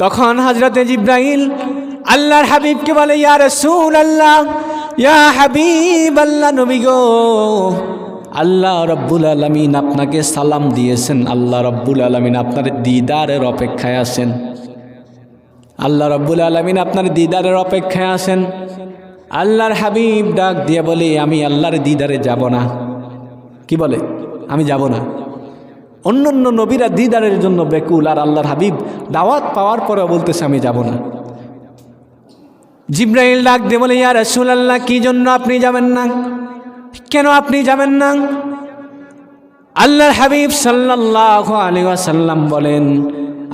তখন হযরতে জিবরাইল আল্লাহর হাবিবকে বলে, ইয়া রাসূলুল্লাহ, ইয়া হাবিবাল্লাহ, নবী গো, আল্লাহ রাব্বুল আলামিন আপনাকে সালাম দিয়েছেন, আল্লাহ রাব্বুল আলামিন আপনার দিদারের অপেক্ষায় আছেন, আল্লাহ রাব্বুল আলামিন আপনার দিদারের অপেক্ষায় আছেন। আল্লাহর হাবিব ডাক দিয়ে বলে, আমি আল্লাহর দিদারে যাব না। কি বলে? আমি যাব না। অন্য নবীরা দিদারের জন্য বেকুল, আর আল্লাহর হাবিব দাওয়াত পাওয়ার পরেও বলতেছে আমি যাব না। জিবরাইল ডাক দিয়ে বলে, ইয়া রাসূলুল্লাহ, কি জন্য আপনি যাবেন না? কেন আপনি যাবেন না? আল্লাহর হাবিব সাল্লাল্লাহু আলাইহি ওয়াসাল্লাম বলেন,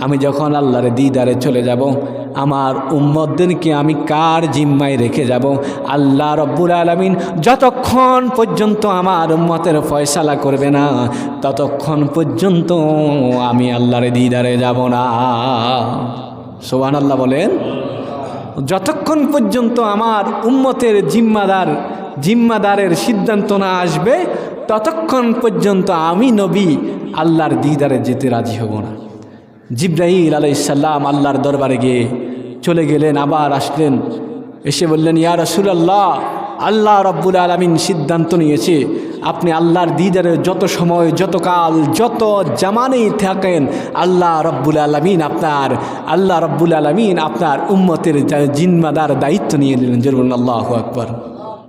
আমি যখন আল্লাহর দিদারে চলে যাব, আমার উম্মতদেরকে আমি কার জিম্মায় রেখে যাব? আল্লাহ রাব্বুল আলামিন যতক্ষণ পর্যন্ত আমার উম্মতের ফয়সালা করবে না, ততক্ষণ পর্যন্ত আমি আল্লাহর দিদারে যাব না। সুবহানাল্লাহ বলেন। যতক্ষণ পর্যন্ত আমার উম্মতের জিম্মাদারের সিদ্ধান্ত না আসবে, ততক্ষণ পর্যন্ত আমি নবী আল্লাহর দিদারে যেতে রাজি হব না। জিবরাইল আলাইহিস সালাম আল্লাহর দরবারে গিয়ে চলে গেলেন, আবার আসলেন, এসে বললেন, ইয়া রাসূলুল্লাহ, আল্লাহ রাব্বুল আলামিন সিদ্ধান্ত নিয়েছে, আপনি আল্লাহর দিদারে যত সময়, যত কাল, যত জামানেই থাকেন, আল্লাহ রাব্বুল আলামিন আপনার উম্মতের জিম্মাদার দায়িত্ব নিয়ে নিলেন। জোরে বলুন আল্লাহু আকবার।